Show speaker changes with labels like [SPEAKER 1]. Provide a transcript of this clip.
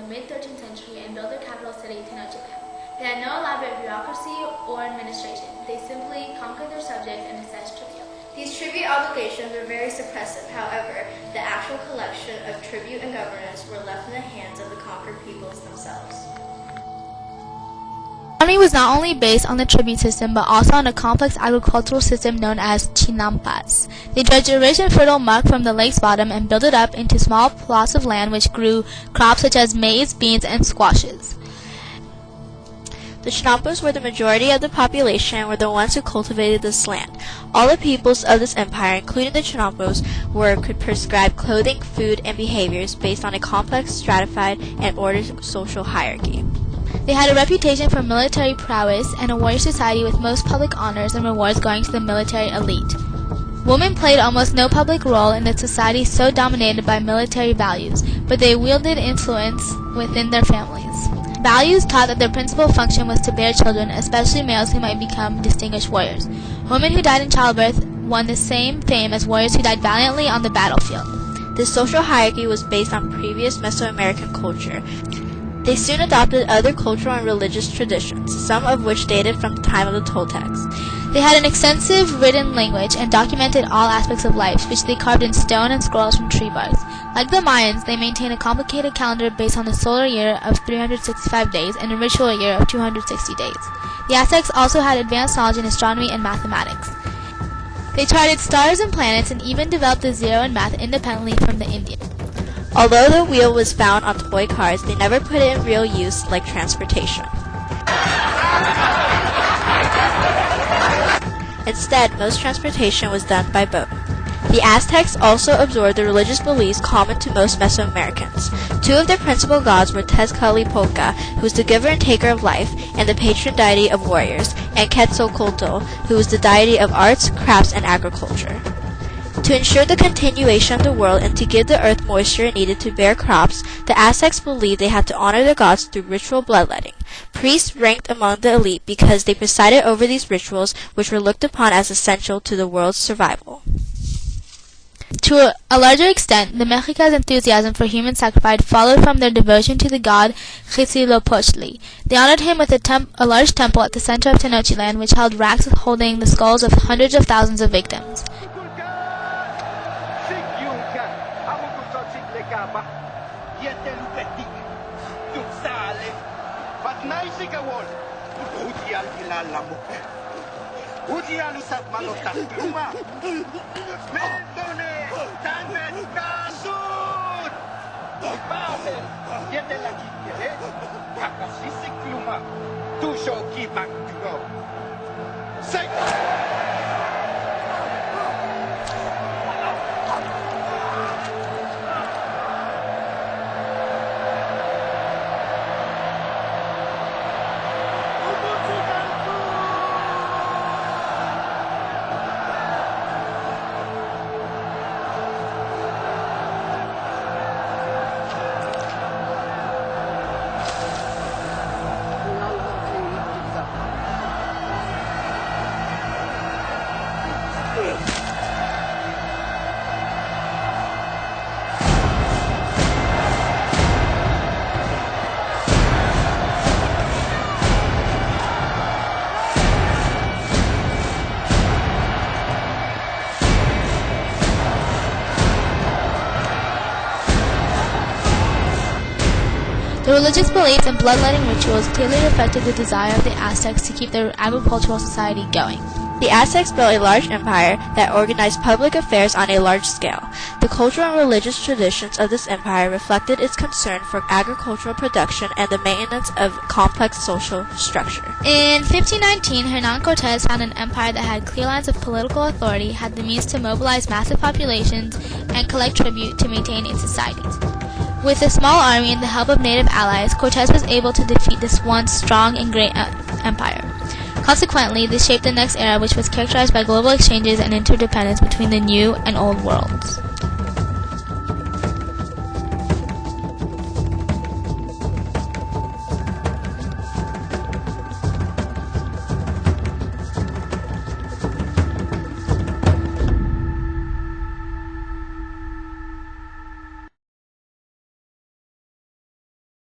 [SPEAKER 1] the mid-13th century and built their capital city, Tenochtitlan. They had no elaborate bureaucracy or administration. They simply conquered their subjects and assessed tribute.
[SPEAKER 2] These tribute obligations were very suppressive. However, the actual collection of tribute and governance were left in the hands of the conquered peoples themselves.
[SPEAKER 1] The economy was not only based on the tribute system, but also on a complex agricultural system known as chinampas. They dredged a rich and fertile muck from the lake's bottom and built it up into small plots of land which grew crops such as maize, beans, and squashes.
[SPEAKER 3] The Chinampas were the majority of the population and were the ones who cultivated this land. All the peoples of this empire, including the Chinampas, could prescribe clothing, food, and behaviors based on a complex, stratified, and ordered social hierarchy.
[SPEAKER 1] They had a reputation for military prowess and a warrior society with most public honors and rewards going to the military elite. Women played almost no public role in a society so dominated by military values, but they wielded influence within their families. Values taught that their principal function was to bear children, especially males who might become distinguished warriors. Women who died in childbirth won the same fame as warriors who died valiantly on the battlefield.
[SPEAKER 3] This social hierarchy was based on previous Mesoamerican culture. They soon adopted other cultural and religious traditions, some of which dated from the time of the Toltecs.
[SPEAKER 1] They had an extensive written language and documented all aspects of life, which they carved in stone and scrolls from tree barks. Like the Mayans, they maintained a complicated calendar based on the solar year of 365 days and a ritual year of 260 days. The Aztecs also had advanced knowledge in astronomy and mathematics. They charted stars and planets and even developed the zero and math independently from the Indians.
[SPEAKER 3] Although the wheel was found on toy cars, they never put it in real use like transportation. Instead, most transportation was done by boat. The Aztecs also absorbed the religious beliefs common to most Mesoamericans. Two of their principal gods were Tezcatlipoca, who was the giver and taker of life, and the patron deity of warriors, and Quetzalcoatl, who was the deity of arts, crafts, and agriculture. To ensure the continuation of the world and to give the earth moisture it needed to bear crops, the Aztecs believed they had to honor their gods through ritual bloodletting. Priests ranked among the elite because they presided over these rituals, which were looked upon as essential to the world's survival.
[SPEAKER 1] To a larger extent, the Mexicans' enthusiasm for human sacrifice followed from their devotion to the god Huitzilopochtli. They honored him with a large temple at the center of Tenochtitlan, which held racks holding the skulls of hundreds of thousands of victims. The religious beliefs and bloodletting rituals clearly reflected the desire of the Aztecs to keep their agricultural society going.
[SPEAKER 3] The Aztecs built a large empire that organized public affairs on a large scale. The cultural and religious traditions of this empire reflected its concern for agricultural production and the maintenance of complex social structure.
[SPEAKER 1] In 1519, Hernán Cortés found an empire that had clear lines of political authority, had the means to mobilize massive populations, and collect tribute to maintain its societies. With a small army and the help of native allies, Cortés was able to defeat this once strong and great empire. Consequently, this shaped the next era, which was characterized by global exchanges and interdependence between the new and old worlds.